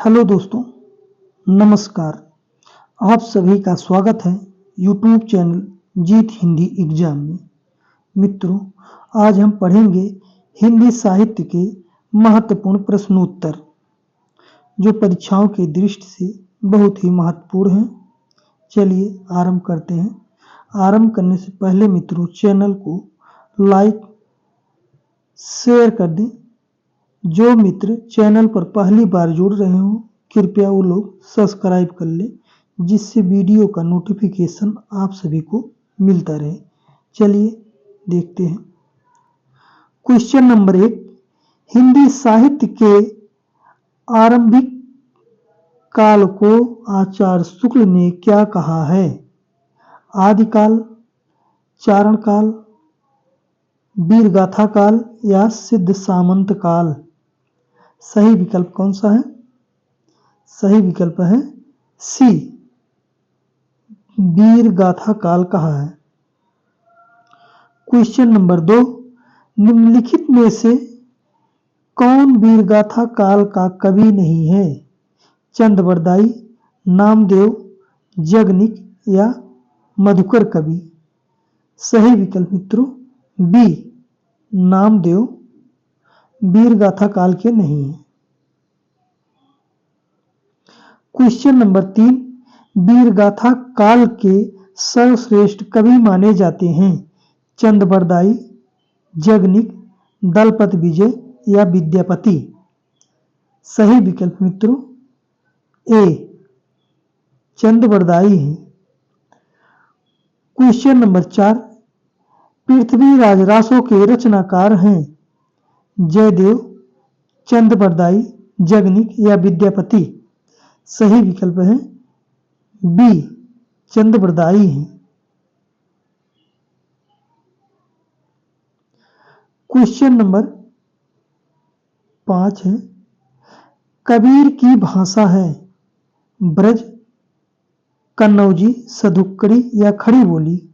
Hello दोस्तों, नमस्कार। आप सभी का स्वागत है यूट्यूब चैनल जीत हिंदी एग्जाम में। मित्रों, आज हम पढ़ेंगे हिंदी साहित्य के महत्वपूर्ण प्रश्नोत्तर जो परीक्षाओं की दृष्टि से बहुत ही महत्वपूर्ण हैं। चलिए आरंभ करते हैं। आरंभ करने से पहले मित्रों, चैनल को लाइक शेयर कर दें। जो मित्र चैनल पर पहली बार जुड़ रहे हो, कृपया वो लोग सब्सक्राइब कर लें, जिससे वीडियो का नोटिफिकेशन आप सभी को मिलता रहे। चलिए देखते हैं। क्वेश्चन नंबर 1, हिंदी साहित्य के आरंभिक काल को आचार्य शुक्ल ने क्या कहा है? आदिकाल, चारण काल, वीरगाथा काल या सिद्ध सामंत काल? सही विकल्प कौन सा है? सही विकल्प है सी, वीरगाथा काल कहा है। क्वेश्चन नंबर 2, निम्नलिखित में से कौन वीरगाथा काल का कवि नहीं है? चंद-बरदाई, नामदेव, जगनिक या मधुकर कवि? सही विकल्प मित्रों बी, नामदेव वीरगाथा काल के नहीं है। क्वेश्चन नंबर 3, वीरगाथा काल के सर्वश्रेष्ठ कवि माने जाते हैं? चंद-बरदाई, जगनिक, दलपत विजय या विद्यापति? सही विकल्प मित्रों ए, चंद-बरदाई है। क्वेश्चन नंबर 4, पृथ्वीराज रासो के रचनाकार हैं? जयदेव, चंद-बरदाई, जगनिक या विद्यापति? सही विकल्प है बी, चंद-बरदाई है। क्वेश्चन नंबर 5 है, कबीर की भाषा है ब्रज, कन्नौजी, सधुक्कड़ी या खड़ी बोली?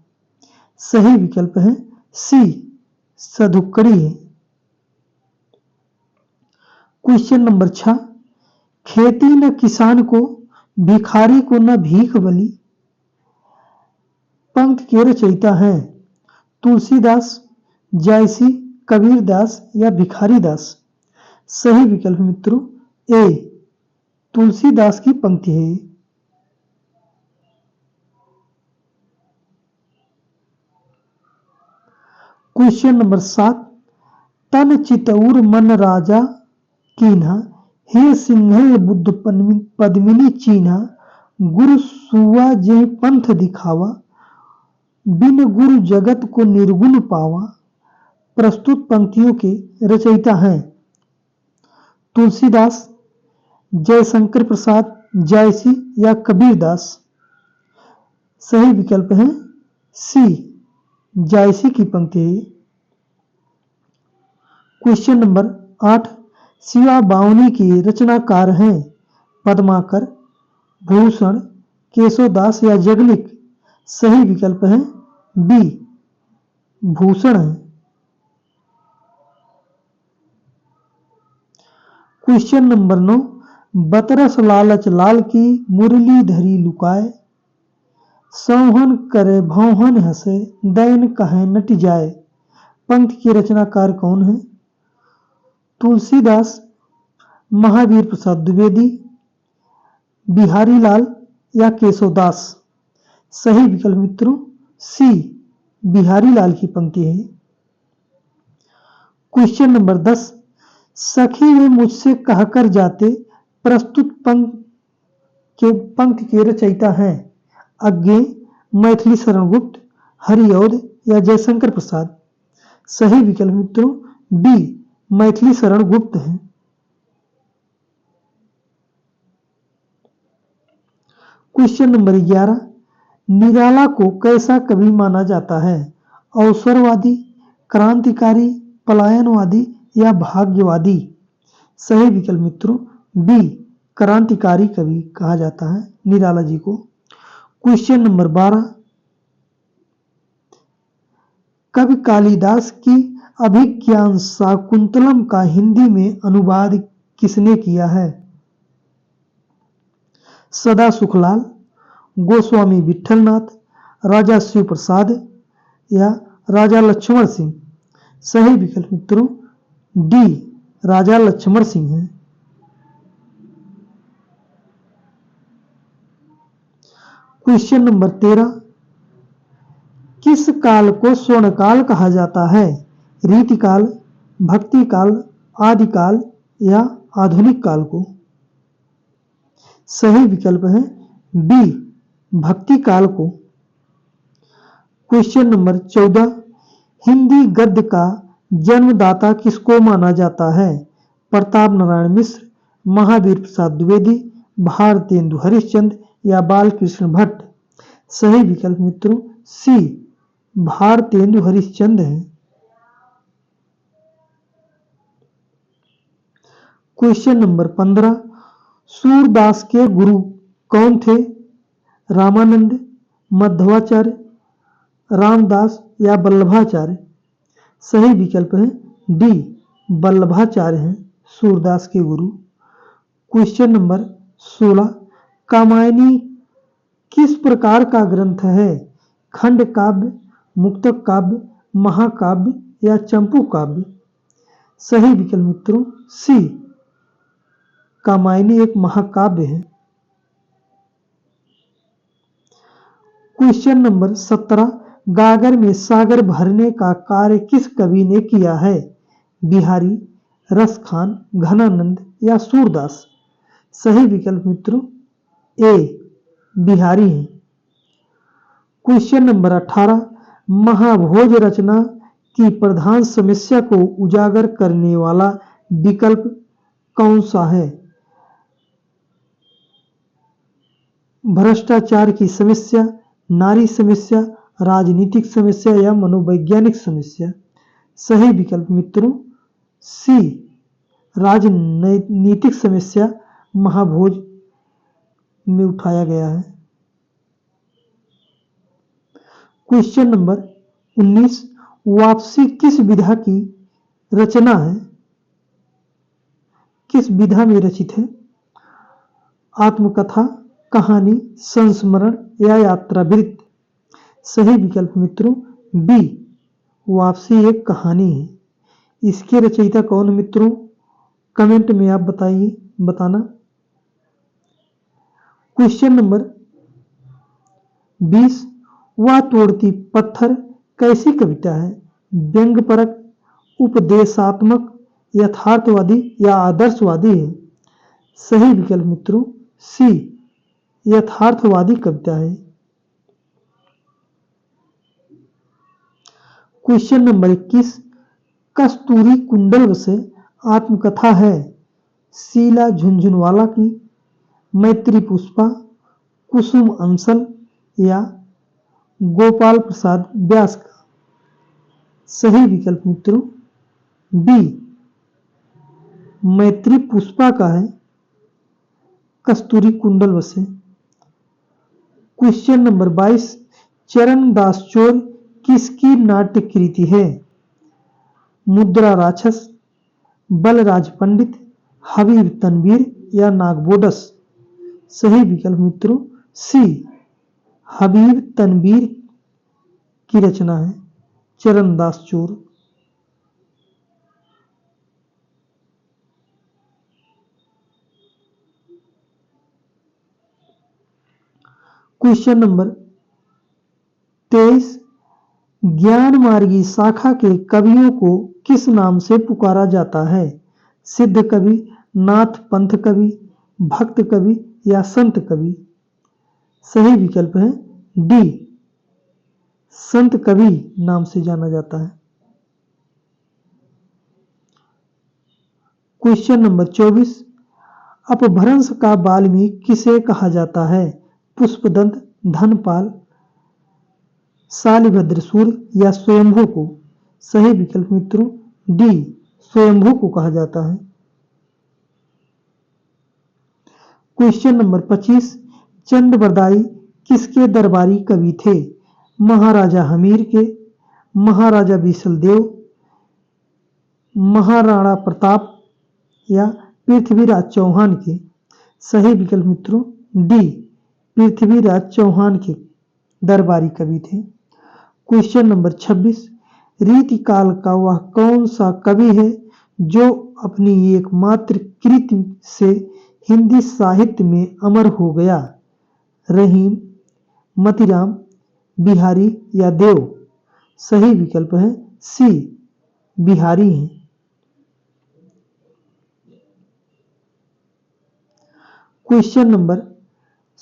सही विकल्प है सी, सधुक्कड़ी है। क्वेश्चन नंबर 6, खेती न किसान को, भिखारी को न भीख बली पंक्ति के रचयिता हैं? तुलसीदास, जायसी, कबीरदास या भिखारीदास? सही विकल्प मित्रों ए, तुलसीदास की पंक्ति है। क्वेश्चन नंबर 7, तन चितौर मन राजा कीन्हा, हे सिंहल बुद्ध पद्मिनी चीन्हा, गुरु सुआ जे पंथ दिखावा, बिन गुरु जगत को निर्गुण पावा? प्रस्तुत पंक्तियों के रचयिता हैं? तुलसीदास, जयशंकर प्रसाद, जायसी या कबीरदास? सही विकल्प है सी, जायसी की पंक्ति है। क्वेश्चन नंबर 8, शिवा बावनी के रचनाकार हैं? पद्माकर, भूषण, केशवदास या जगनिक? सही विकल्प है बी, भूषण है। क्वेश्चन नंबर 9, बतरस लालच लाल की मुरली धरी लुकाए, सौहन करे भौहन हंसे, दैन कहे नट जाए? पंक्ति के रचनाकार कौन है? तुलसीदास, महावीर प्रसाद द्विवेदी, बिहारी लाल या केशवदास? सही विकल्प मित्रों सी, बिहारी लाल की पंक्ति है। क्वेश्चन नंबर 10, सखी वे मुझसे कहकर जाते, प्रस्तुत पंक्ति के रचयिता हैं? अज्ञे, मैथिली शरण गुप्त, हरिऔध या जयशंकर प्रसाद? सही विकल्प मित्रों बी, मैथिली शरण गुप्त है। क्वेश्चन नंबर 11, निराला को कैसा कवि माना जाता है? अवसरवादी, क्रांतिकारी, पलायनवादी या भाग्यवादी? सही विकल्प मित्रों बी, क्रांतिकारी कवि कहा जाता है निराला जी को। क्वेश्चन नंबर 12, कवि कालिदास की अभिज्ञान शाकुंतलम का हिंदी में अनुवाद किसने किया है? सदा सुखलाल, गोस्वामी विठलनाथ, राजा शिव प्रसाद या राजा लक्ष्मण सिंह। सही विकल्प मित्रों डी राजा लक्ष्मण सिंह है। क्वेश्चन नंबर 13, किस काल को स्वर्णकाल कहा जाता है? रीतिकाल, भक्तिकाल, आदिकाल या आधुनिक काल को? सही विकल्प है बी भक्ति काल को। क्वेश्चन नंबर 14, हिंदी गद्य का जन्मदाता किसको माना जाता है? प्रताप नारायण मिश्र, महावीर प्रसाद द्विवेदी, भारतेंदु हरिश्चंद्र या बालकृष्ण भट्ट? सही विकल्प मित्रों सी भारतेंदु हरिश्चंद्र है। क्वेश्चन नंबर 15, सूरदास के गुरु कौन थे? रामानंद, मध्वाचार्य, रामदास या वल्लभाचार्य? सही विकल्प है डी वल्लभाचार्य हैं सूरदास के गुरु। क्वेश्चन नंबर 16, कामायनी किस प्रकार का ग्रंथ है? खंड काव्य, मुक्तक काव्य, महाकाव्य या चंपू काव्य? सही विकल्प मित्रों सी कामायनी एक महाकाव्य है। क्वेश्चन नंबर 17, गागर में सागर भरने का कार्य किस कवि ने किया है? बिहारी, रसखान, घनानंद या सूरदास? सही विकल्प मित्रों ए बिहारी है। क्वेश्चन नंबर 18, महाभोज रचना की प्रधान समस्या को उजागर करने वाला विकल्प कौन सा है? भ्रष्टाचार की समस्या, नारी समस्या, राजनीतिक समस्या या मनोवैज्ञानिक समस्या? सही विकल्प मित्रों सी राजनीतिक समस्या महाभोज में उठाया गया है। क्वेश्चन नंबर 19, वापसी किस विधा की रचना है? किस विधा में रचित है? आत्मकथा, कहानी, संस्मरण या यात्रावृत्त? सही विकल्प मित्रों बी वापसी एक कहानी है। इसके रचयिता कौन मित्रों? कमेंट में आप बताना। क्वेश्चन नंबर 20, वह तोड़ती पत्थर कैसी कविता है? व्यंग्यपरक, उपदेशात्मक, यथार्थवादी या आदर्शवादी है? सही विकल्प मित्रों सी यथार्थवादी कविता है। क्वेश्चन नंबर 21, कस्तूरी कुंडल से आत्मकथा है शीला झुनझुनवाला की, मैत्री पुष्पा, कुसुम अंसल या गोपाल प्रसाद व्यास का? सही विकल्प मित्रों बी मैत्री पुष्पा का है कस्तूरी कुंडल से। क्वेश्चन नंबर 22, चरण दास चोर किसकी नाट्य कृति है? मुद्रा राक्षस, बलराज पंडित, हबीब तनवीर या नागबोडस? सही विकल्प मित्रों सी हबीब तनवीर की रचना है चरण दास चोर। क्वेश्चन नंबर 23, ज्ञान मार्गी शाखा के कवियों को किस नाम से पुकारा जाता है? सिद्ध कवि, नाथ पंथ कवि, भक्त कवि या संत कवि? सही विकल्प है डी संत कवि नाम से जाना जाता है। क्वेश्चन नंबर 24, अपभ्रंश का वाल्मीकि किसे कहा जाता है? पुष्पदंत, धनपाल, शालिभद्र सूर्य या स्वयंभू को? सही विकल्प मित्रों डी स्वयंभू को कहा जाता है। क्वेश्चन नंबर 25, चंदबरदाई किसके दरबारी कवि थे? महाराजा हमीर के, महाराजा बीसलदेव, महाराणा प्रताप या पृथ्वीराज चौहान के? सही विकल्प मित्रों डी पृथ्वीराज चौहान के दरबारी कवि थे। क्वेश्चन नंबर 26, रीतिकाल का वह कौन सा कवि है जो अपनी एकमात्र कृति से हिंदी साहित्य में अमर हो गया? रहीम, मतीराम, बिहारी या देव? सही विकल्प है सी, बिहारी है। क्वेश्चन नंबर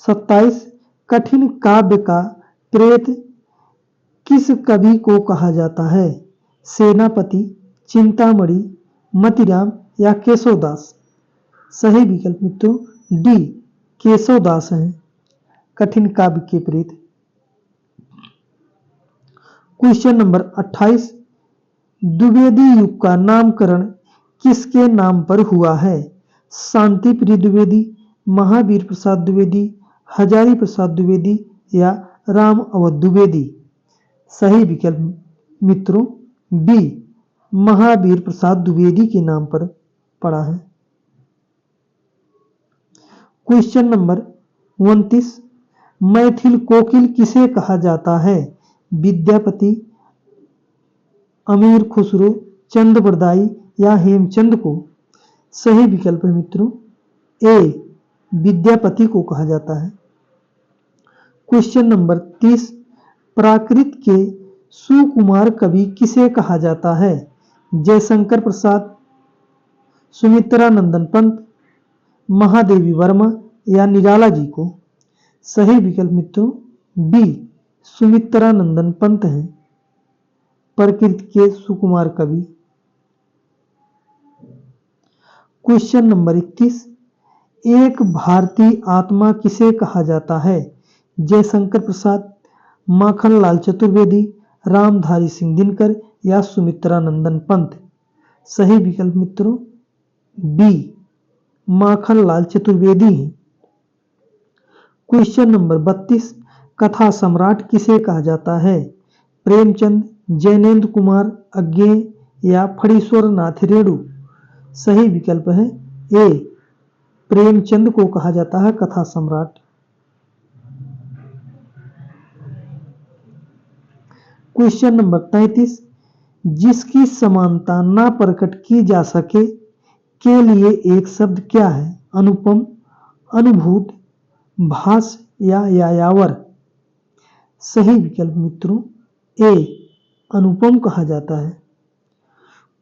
27, कठिन काव्य का प्रेत किस कवि को कहा जाता है? सेनापति, चिंतामणि, मतीराम या केशवदास? सही विकल्प मित्रों डी, केशवदास हैं कठिन काव्य के प्रेत। क्वेश्चन नंबर 28, द्विवेदी युग का नामकरण किसके नाम पर हुआ है? शांति प्रिय द्विवेदी, महावीर प्रसाद द्विवेदी, हजारी प्रसाद द्विवेदी या राम अवध द्विवेदी? सही विकल्प मित्रों बी, महावीर प्रसाद द्विवेदी के नाम पर पड़ा है। क्वेश्चन नंबर 29, मैथिल कोकिल किसे कहा जाता है? विद्यापति, अमीर खुसरो, चंद बरदाई या हेमचंद को? सही विकल्प है मित्रों ए, विद्यापति को कहा जाता है। क्वेश्चन नंबर 30, प्राकृत के सुकुमार कवि किसे कहा जाता है? जयशंकर प्रसाद, सुमित्रा नंदन पंत, महादेवी वर्मा या निराला जी को? सही विकल्प मित्रों बी, सुमित्रा नंदन पंत हैं प्रकृत के सुकुमार कवि। क्वेश्चन नंबर 31, एक भारतीय आत्मा किसे कहा जाता है? जयशंकर प्रसाद, माखनलाल चतुर्वेदी, रामधारी सिंह दिनकर या सुमित्रा नंदन पंत? सही विकल्प मित्रों बी, माखनलाल चतुर्वेदी हैं। क्वेश्चन नंबर 32, कथा सम्राट किसे कहा जाता है? प्रेमचंद, जैनेन्द्र कुमार अज्ञेय या फणीश्वर नाथ रेणु? सही विकल्प है ए, प्रेमचंद को कहा जाता है कथा सम्राट। क्वेश्चन नंबर 33, जिसकी समानता ना प्रकट की जा सके के लिए एक शब्द क्या है? अनुपम, अनुभूत, भास या यायावर? सही विकल्प मित्रों ए, अनुपम कहा जाता है।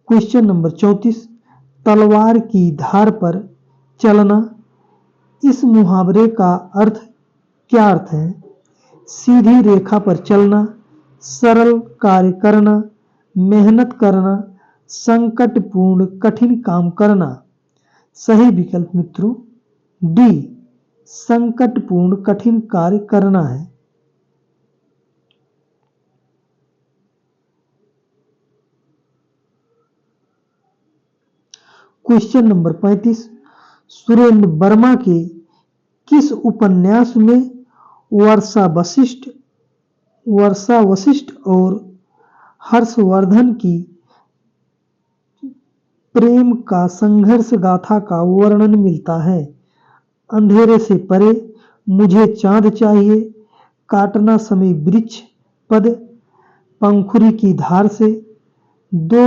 क्वेश्चन नंबर 34, तलवार की धार पर चलना, इस मुहावरे का अर्थ क्या अर्थ है? सीधी रेखा पर चलना, सरल कार्य करना, मेहनत करना, संकटपूर्ण कठिन काम करना? सही विकल्प मित्रों डी, संकटपूर्ण कठिन कार्य करना है। क्वेश्चन नंबर 35, सुरेंद्र वर्मा के किस उपन्यास में वर्षा वशिष्ठ और हर्षवर्धन की प्रेम का संघर्ष गाथा का वर्णन मिलता है? अंधेरे से परे, मुझे चांद चाहिए, काटना समय वृक्ष पद, पंखुरी की धार से, दो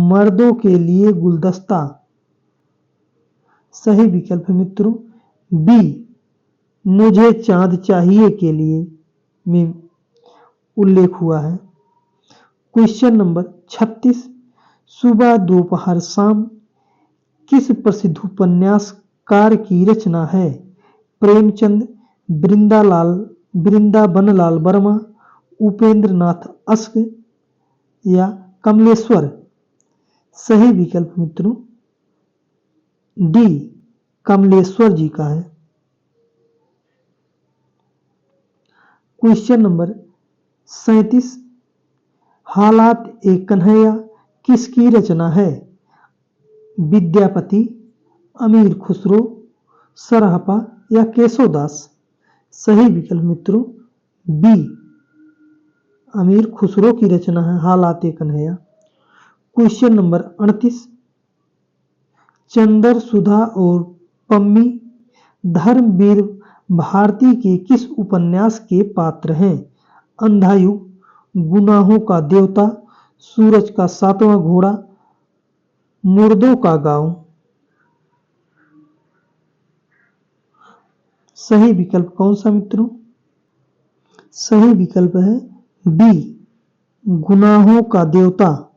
मर्दों के लिए गुलदस्ता? सही विकल्प मित्रों बी, मुझे चांद चाहिए के लिए में उल्लेख हुआ है। क्वेश्चन नंबर 36, सुबह दोपहर शाम किस प्रसिद्ध उपन्यासकार की रचना है? प्रेमचंद, वृंदावनलाल वर्मा, उपेंद्र नाथ अश्क या कमलेश्वर? सही विकल्प मित्रों डी, कमलेश्वर जी का है। क्वेश्चन नंबर 37, हालात ए कन्हैया किसकी रचना है? विद्यापति, अमीर खुसरो, सरहपा या केशवदास? सही विकल्प मित्रों बी, अमीर खुसरो की रचना है हालात ए कन्हैया। क्वेश्चन नंबर 38, चंदर सुधा और पम्मी धर्मवीर भारती के किस उपन्यास के पात्र हैं? अंधायुग, गुनाहों का देवता, सूरज का सातवां घोड़ा, मुर्दों का गांव। सही विकल्प कौन सा मित्रों? सही विकल्प है बी, गुनाहों का देवता।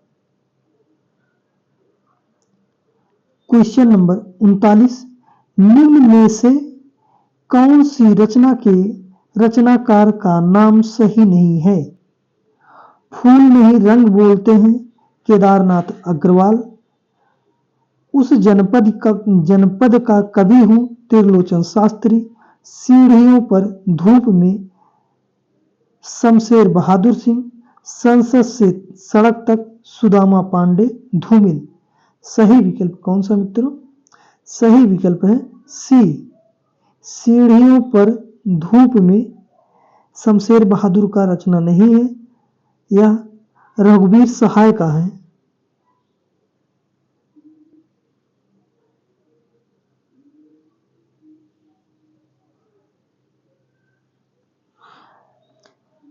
क्वेश्चन नंबर 39, निम्न में से कौन सी रचना के रचनाकार का नाम सही नहीं है? फूल नहीं रंग बोलते हैं, केदारनाथ अग्रवाल। उस जनपद का कवि हूं, त्रिलोचन शास्त्री। सीढ़ियों पर धूप में, शमशेर बहादुर सिंह। संसद से सड़क तक, सुदामा पांडे। धूमिल। सही विकल्प कौन सा मित्रों? सही विकल्प है सी, सीढ़ियों पर धूप में। शमशेर बहादुर का रचना नहीं है, यह रघुवीर सहाय का है।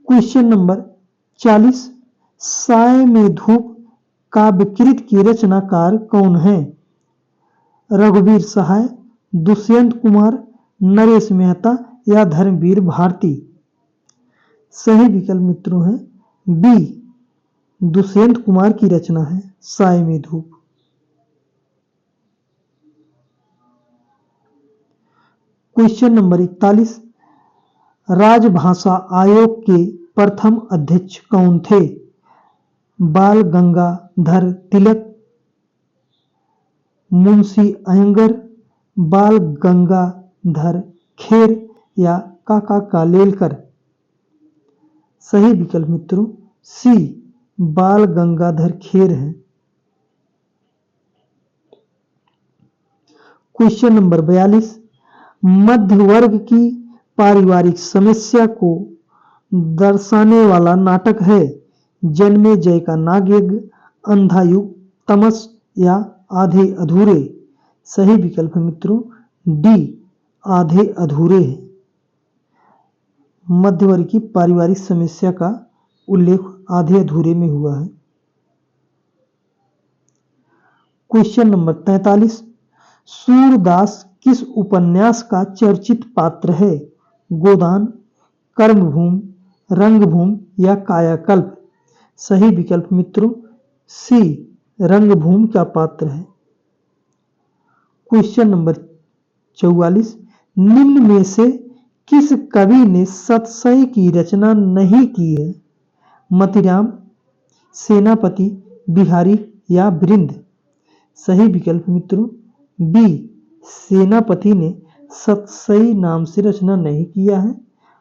क्वेश्चन नंबर 40, साय में धूप काव्यकृत की रचनाकार कौन है? रघुवीर सहाय, दुष्यंत कुमार, नरेश मेहता या धर्मवीर भारती। सही विकल्प मित्रों है बी, दुष्यंत कुमार की रचना है साय में धूप। क्वेश्चन नंबर 41, राजभाषा आयोग के प्रथम अध्यक्ष कौन थे? बाल गंगाधर तिलक, मुंशी अयंगर, बाल गंगाधर खेर या काका कालेलकर। सही विकल्प मित्रों सी, बाल गंगाधर खेर है। क्वेश्चन नंबर 42, मध्य वर्ग की पारिवारिक समस्या को दर्शाने वाला नाटक है? जन्मे जय का नागयज्ञ, अंधायुग, तमस या आधे अधूरे। सही विकल्प मित्रों डी, आधे अधूरे है। मध्य वर्ग की पारिवारिक समस्या का उल्लेख आधे अधूरे में हुआ है। क्वेश्चन नंबर 43, सूरदास किस उपन्यास का चर्चित पात्र है? गोदान, कर्मभूमि, रंगभूमि या कायाकल्प। सही विकल्प मित्रों सी, रंगभूमि का पात्र है। क्वेश्चन नंबर 44, निम्न में से किस कवि ने सतसई की रचना नहीं की है? मतीराम, सेनापति, बिहारी या बृंद। सही विकल्प मित्रों बी, सेनापति ने सतसई नाम से रचना नहीं किया है।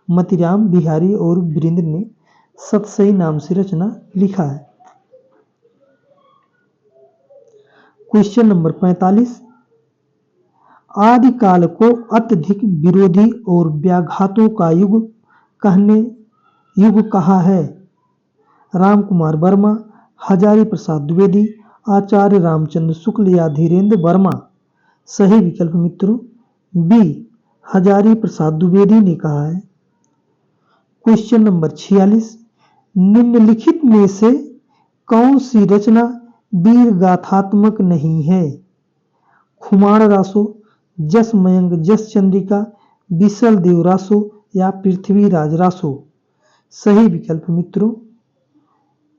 मतीराम, बिहारी और बृंद ने सतसई नाम से रचना लिखा है। क्वेश्चन नंबर 45, आदिकाल को अत्यधिक विरोधी और व्याघातों का युग कहा है? रामकुमार वर्मा, हजारी प्रसाद द्विवेदी, आचार्य रामचंद्र शुक्ल या धीरेन्द्र वर्मा। सही विकल्प मित्रों बी, हजारी प्रसाद द्विवेदी ने कहा है। क्वेश्चन नंबर 46, निम्नलिखित में से कौन सी रचना वीर गाथात्मक नहीं है? खुमाण रासो, जस मयंक जस चंद्रिका, बिसल देव रासो या पृथ्वीराज रासो। सही विकल्प मित्रों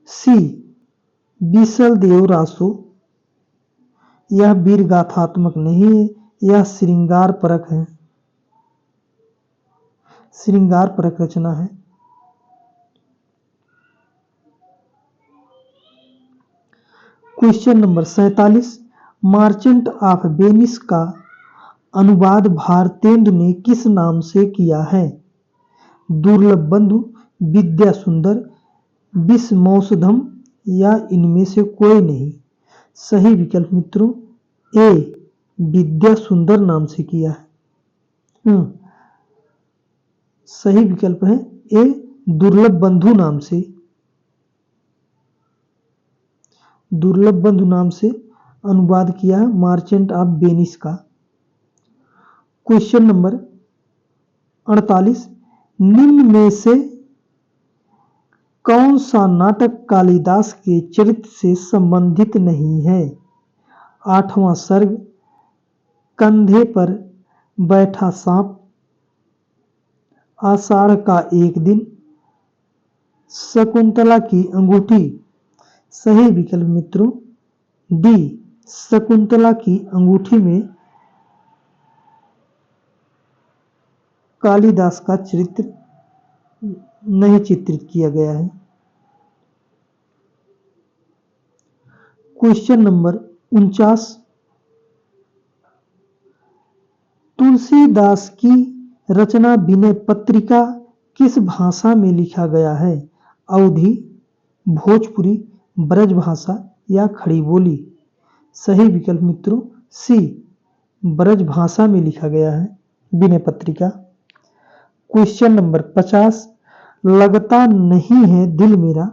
सी, बिसल देव रासो। यह वीर गाथात्मक नहीं है, यह श्रृंगार परक है, श्रृंगार परक रचना है। Question number 47, merchant of Venice का अनुवाद भारतेंदु ने किस नाम से किया है? दुर्लभ बंधु, विद्या सुंदर, विषमौसधम या इनमें से कोई नहीं। सही विकल्प मित्रों ए, विद्या सुंदर नाम से किया है। सही विकल्प है ए, दुर्लभ बंधु नाम से, दुर्लभ बंधु नाम से अनुवाद किया है मार्चेंट ऑफ वेनिस का। क्वेश्चन नंबर 48 निम्न में से कौन सा नाटक कालिदास के चरित्र से संबंधित नहीं है? 8वां सर्ग, कंधे पर बैठा सांप, आषाढ़ का एक दिन, शकुंतला की अंगूठी। सही विकल्प मित्रों डी, शकुंतला की अंगूठी में कालिदास का चरित्र नहीं चित्रित किया गया है। क्वेश्चन नंबर 49, तुलसीदास की रचना विनय पत्रिका किस भाषा में लिखा गया है? अवधी, भोजपुरी, ब्रजभाषा या खड़ी बोली। सही विकल्प मित्रों सी, ब्रजभाषा में लिखा गया है विनय पत्रिका। क्वेश्चन नंबर 50, लगता नहीं है दिल मेरा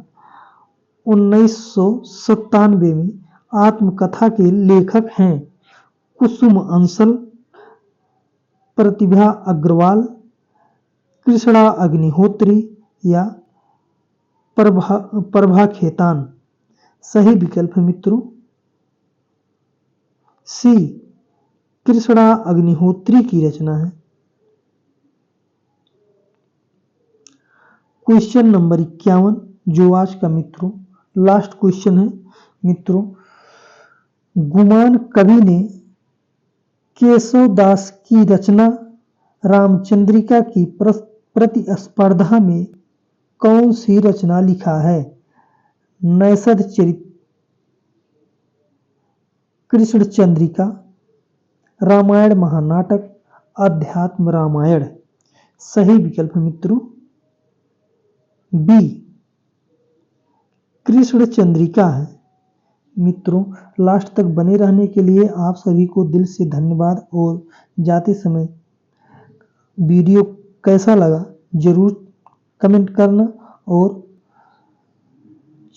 1997 में आत्मकथा के लेखक हैं कुसुम अंसल, प्रतिभा अग्रवाल, कृष्णा अग्निहोत्री या प्रभा खेतान। सही विकल्प है मित्रों सी, कृष्णा अग्निहोत्री की रचना है। क्वेश्चन नंबर 51 जो आज का मित्रों लास्ट क्वेश्चन है मित्रों, गुमान कवि ने केशवदास की रचना रामचंद्रिका की प्रतिस्पर्धा में कौन सी रचना लिखा है? नैषध चरित, कृष्ण चंद्रिका, रामायण महानाटक, अध्यात्म रामायण। सही विकल्प मित्रों बी, कृष्ण चंद्रिका है। मित्रों लास्ट तक बने रहने के लिए आप सभी को दिल से धन्यवाद और जाते समय वीडियो कैसा लगा जरूर कमेंट करना और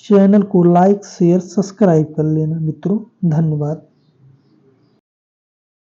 चैनल को लाइक शेयर सब्सक्राइब कर लेना मित्रों। धन्यवाद।